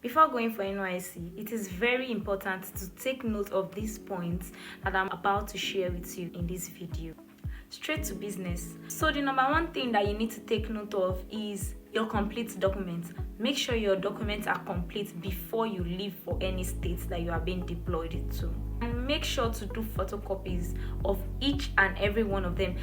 Before going for NYSC, it is very important to take note of these points that I'm about to share with you in this video. Straight to business. So the number one thing that you need to take note of is your complete documents. Make sure your documents are complete before you leave for any states that you are being deployed to. And make sure to do photocopies of each and every one of them.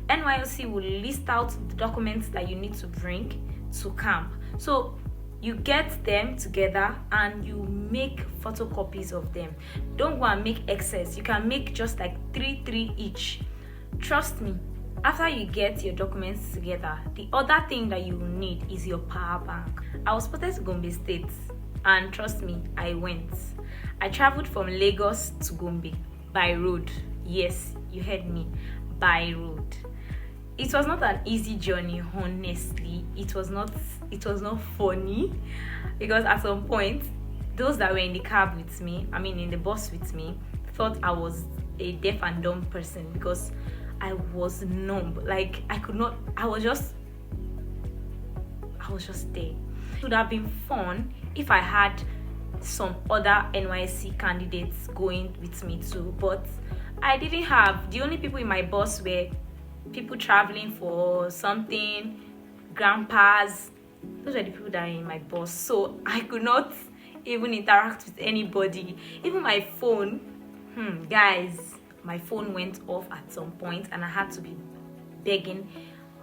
NYSC will list out the documents that you need to bring to camp. So you get them together and you make photocopies of them. Don't go and make excess. You can make just like three each. Trust me, after you get your documents together, the other thing that you will need is your power bank. I was spotted to Gombe State, and trust me, I went. I traveled from Lagos to Gombe by road. Yes, you heard me, by road. It was not an easy journey, honestly. It was not funny, because at some point, those that were in the cab with me, in the bus with me, thought I was a deaf and dumb person because I was numb. Like I was just there. It would have been fun if I had some other NYSC candidates going with me too, but I didn't have. The only people in my bus were people traveling for something, grandpas. Those were the people that are in my bus, so I could not even interact with anybody. Even my phone, guys, my phone went off at some point and I had to be begging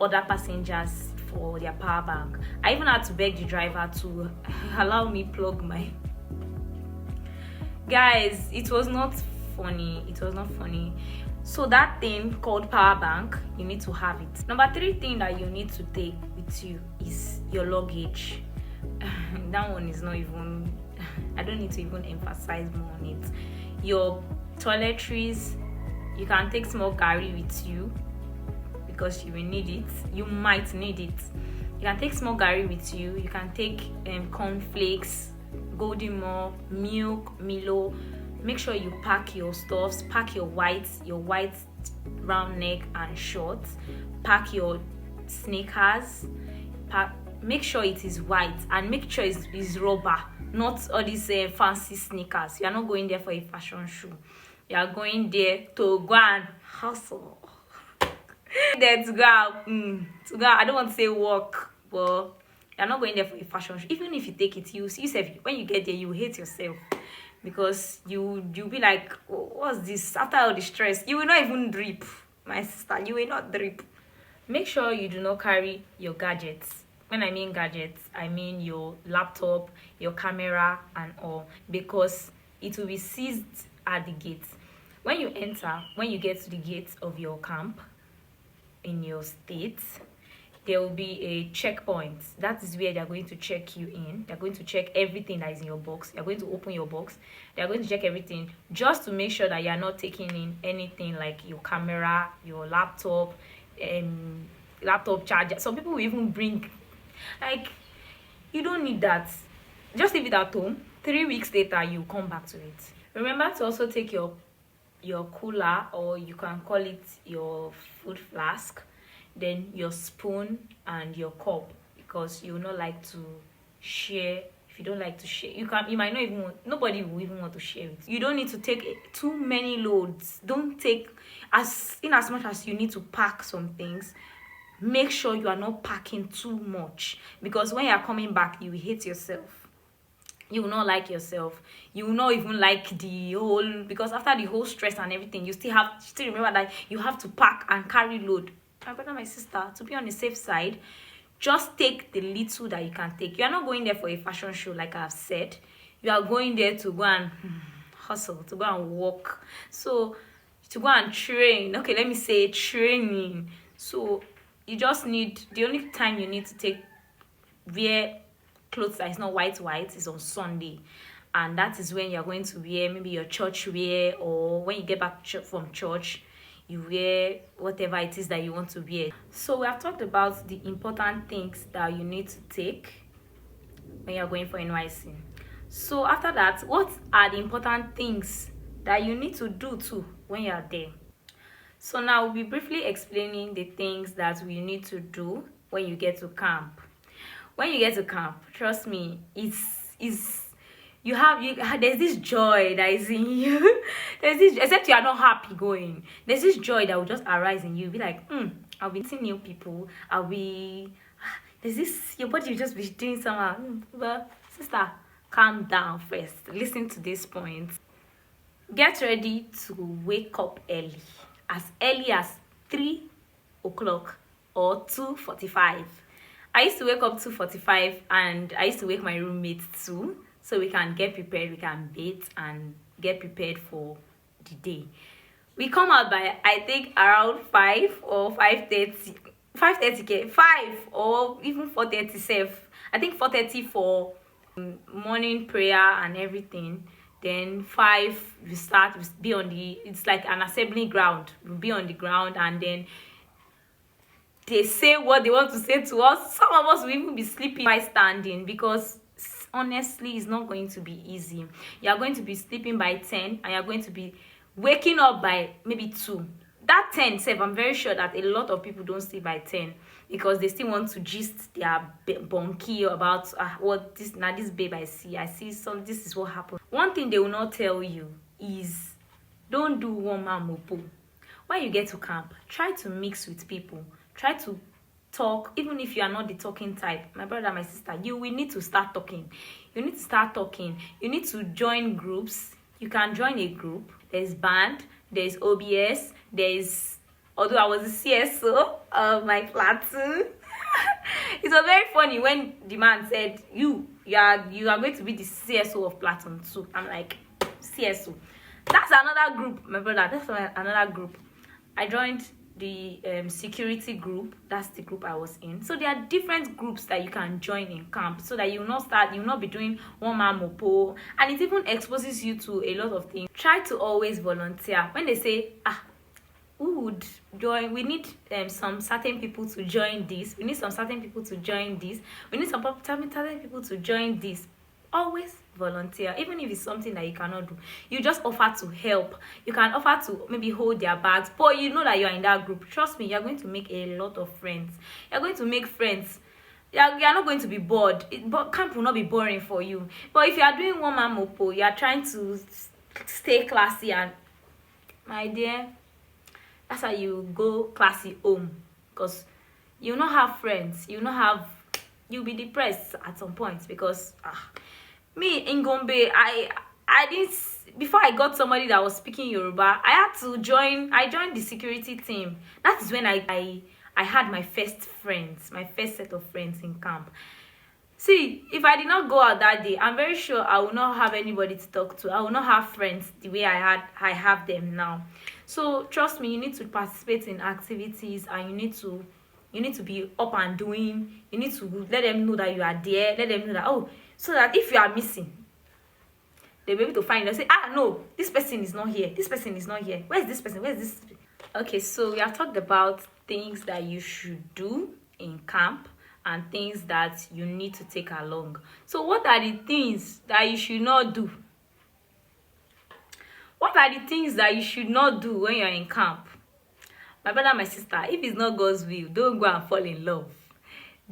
other passengers for their power bank. I even had to beg the driver to allow me plug my... Guys, it was not funny. So that thing called power bank, you need to have it. Number 3 thing that you need to take with you is your luggage. That one is not even... I don't need to even emphasize more on it. Your toiletries, you can take small garri with you because you will need it. You might need it. You can take small garri with you. You can take cornflakes, golden more, milk, Milo. Make sure you pack your stuffs. Pack your white round neck and shorts. Pack your sneakers. Make sure it is white and make sure it is rubber, not all these fancy sneakers. You are not going there for a fashion show. You are going there to go and hustle. There to go I don't want to say work, but you're not going there for a fashion show. Even if you take it, you see yourself, when you get there, you hate yourself, because you'll be like, oh, what's this? After all the stress, you will not even drip, my sister. You will not drip. Make sure you do not carry your gadgets. When I mean gadgets, I mean your laptop, your camera and all, because it will be seized at the gate. When you get to the gate of your camp in your state, there will be a checkpoint. That is where they are going to check you in. They're going to check everything that is in your box. They're going to open your box. They're going to check everything just to make sure that you're not taking in anything like your camera, your laptop, laptop charger. Some people will even bring, like, you don't need that. Just leave it at home. 3 weeks later, you come back to it. Remember to also take your cooler, or you can call it your food flask, then your spoon and your cup, because you will not like to share. If you don't like to share, you might not even want, nobody will even want to share it. You don't need to take too many loads. Don't take as much as you need to pack some things. Make sure you are not packing too much, because when you are coming back, you will hate yourself. You will not like yourself. You will not even like the whole, because after the whole stress and everything, you still remember that you have to pack and carry load. My brother, my sister, to be on the safe side, just take the little that you can take. You are not going there for a fashion show, like I've said. You are going there to go and hustle, to go and walk. So to go and train. Okay, let me say training. So you just need, the only time you need to wear clothes that is not white is on Sunday, and that is when you're going to wear maybe your church wear, or when you get back from church, you wear whatever it is that you want to wear. So we have talked about the important things that you need to take when you're going for NYSC. So after that, what are the important things that you need to do too when you're there? So now we'll be briefly explaining the things that we need to do when you get to camp. When you get to camp, trust me, it's there's this joy that is in you. There's this, except you are not happy going, there's this joy that will just arise in you. Be like, I'll be meeting new people, I'll be there's this, your body will just be doing somehow. But sister, calm down first, listen to this point. Get ready to wake up early as 3 o'clock or 2:45. I used to wake up 2:45, and I used to wake my roommate too, so we can get prepared, we can bathe and get prepared for the day. We come out by, I think, around 5 or 5:30. 5:30, 5 or even 4:37. I think 4:30 for morning prayer and everything. Then 5 we start, we be on the, it's like an assembly ground, we'll be on the ground, and then they say what they want to say to us. Some of us will even be sleeping by standing, because honestly it's not going to be easy. You are going to be sleeping by 10, and you're going to be waking up by maybe 2. That 10 sef, I'm very sure that a lot of people don't sleep by 10, because they still want to gist their bunky about what this, now this babe I see some, this is what happened. One thing they will not tell you is, don't do one man mopo. When you get to camp, try to mix with people, try to talk. Even if you are not the talking type, my brother, my sister, you will need to start talking. You need to start talking. You need to join groups. You can join a group. There's band, there's OBS, there's, although I was a CSO of my platoon. It was very funny when the man said, you are going to be the CSO of platoon too. I'm like, CSO, that's another group, my brother, that's another group. I joined the security group. That's the group I was in. So there are different groups that you can join in camp, so that you will not be doing one man mopo, and it even exposes you to a lot of things. Try to always volunteer. When they say, who would join, we need some certain people to join this, we need some certain people to join this, we need some certain people to join this, always volunteer. Even if it's something that you cannot do, you just offer to help. You can offer to maybe hold their bags, but you know that you're in that group. Trust me, you're going to make a lot of friends. You're going to make friends. You're not going to be bored. But camp will not be boring for you. But if you are doing one man mopo, you are trying to stay classy, and my dear, that's how you go classy home, because you will not have friends. You'll be depressed at some point, because me in Gombe, I didn't, before I got somebody that was speaking Yoruba, I joined the security team. That is when I had my first set of friends in camp. See, if I did not go out that day, I'm very sure I will not have anybody to talk to. I will not have friends the way I have them now. So trust me, you need to participate in activities, and you need to be up and doing. You need to let them know that you are there. Let them know that, so that if you are missing, they'll be able to find you and say, no, this person is not here. This person is not here. Where is this person? Where is this? Okay, so we have talked about things that you should do in camp and things that you need to take along. So what are the things that you should not do? What are the things that you should not do when you're in camp? My brother, my sister, if it's not God's will, don't go and fall in love.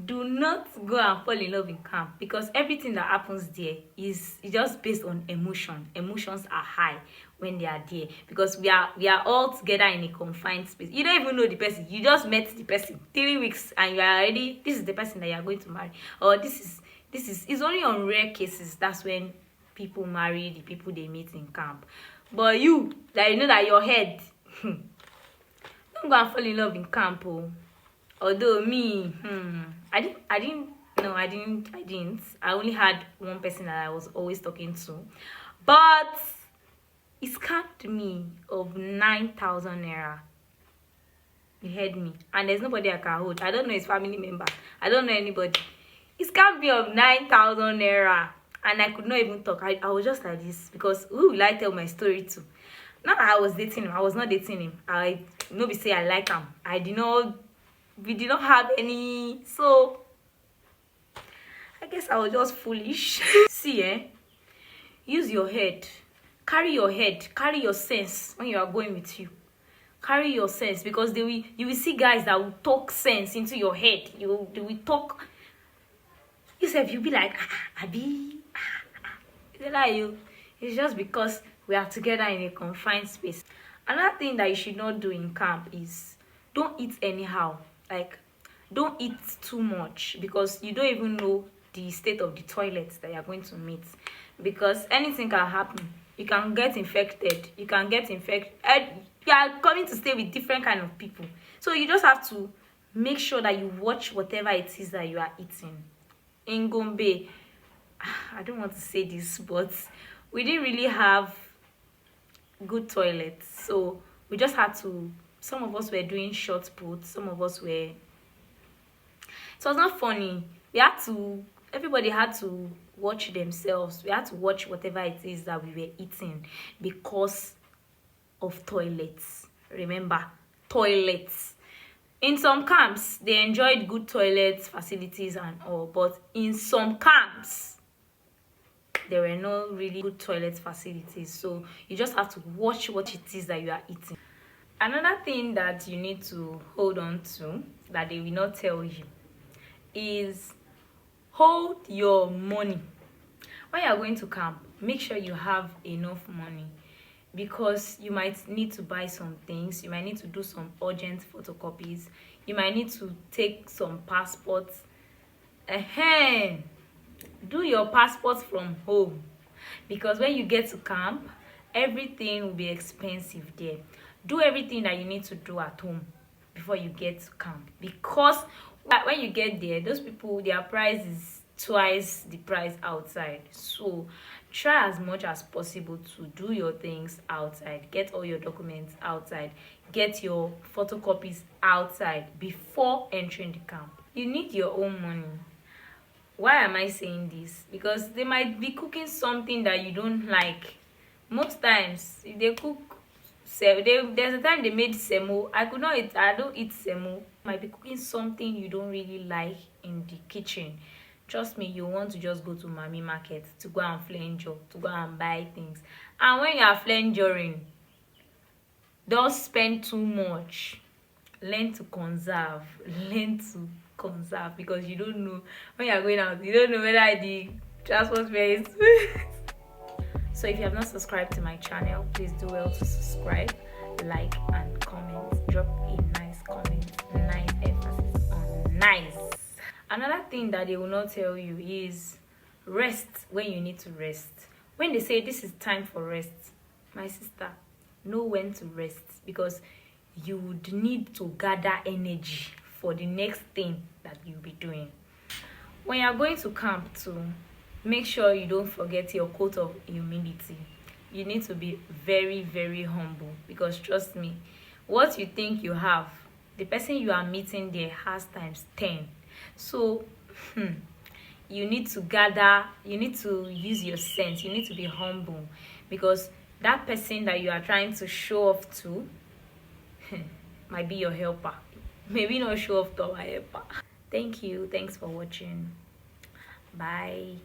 Do not go and fall in love in camp, because everything that happens there is just based on emotion. Emotions are high when they are there, because we are all together in a confined space. You don't even know the person. You just met the person 3 weeks, and you are already, this is the person that you are going to marry, or this is it's only on rare cases that's when people marry the people they meet in camp. But you, that you know that your head, don't go and fall in love in camp. Although me, I didn't. I only had one person that I was always talking to, but he scammed me of 9,000 naira. You heard me, and there's nobody I can hold. I don't know his family member. I don't know anybody. He scammed me of 9,000 naira, and I could not even talk. I was just like this, because who will I tell my story to? Not that I was dating him. I was not dating him. Nobody say I like him. We did not have any, so I guess I was just foolish. See, use your head. Carry your sense when you are going with you. Carry your sense, because you will see guys that will talk sense into your head. They will talk. Yourself, you'll be like, Abi. They're lie you. It's just because we are together in a confined space. Another thing that you should not do in camp is don't eat anyhow. Like, don't eat too much because you don't even know the state of the toilets that you're going to meet, because anything can happen. You can get infected. You can get infected. You are coming to stay with different kind of people, so you just have to make sure that you watch whatever it is that you are eating. In Gombe, I don't want to say this, but we didn't really have good toilets, so we just had to, some of us were doing short puts, some of us were, so it was not funny. We had to, everybody had to watch themselves. We had to watch whatever it is that we were eating because of toilets. Remember, toilets. In some camps, they enjoyed good toilets, facilities and all, but in some camps, there were no really good toilet facilities. So you just have to watch what it is that you are eating. Another thing that you need to hold on to that they will not tell you is hold your money. When you are going to camp, make sure you have enough money, because you might need to buy some things. You might need to do some urgent photocopies. You might need to take some passports. Do your passport from home, because when you get to camp, everything will be expensive there. Do everything that you need to do at home before you get to camp, because when you get there, those people, their price is twice the price outside. So try as much as possible to do your things outside, get all your documents outside, get your photocopies outside before entering the camp. You need your own money. Why am I saying this? Because they might be cooking something that you don't like. Most times if they cook, there's a time they made semo. I don't eat semo. Might be cooking something you don't really like in the kitchen. Trust me, you want to just go to Mami Market to go and flenjo, to go and buy things. And when you are flenjoring, don't spend too much. Learn to conserve. Learn to conserve, because you don't know when you are going out. You don't know whether the transport fare is So if you have not subscribed to my channel, please do well to subscribe, like and comment. Drop a nice comment, nice emphasis on nice. Another thing that they will not tell you is rest when you need to rest. When they say this is time for rest, my sister, know when to rest, because you would need to gather energy for the next thing that you'll be doing. When you're going to camp too, make sure you don't forget your quote of humility. You need to be very, very humble, because trust me, what you think you have, the person you are meeting there has times 10. So you need to gather, you need to use your sense, you need to be humble, because that person that you are trying to show off to might be your helper. Maybe not show off to our helper. Thank you. Thanks for watching. Bye.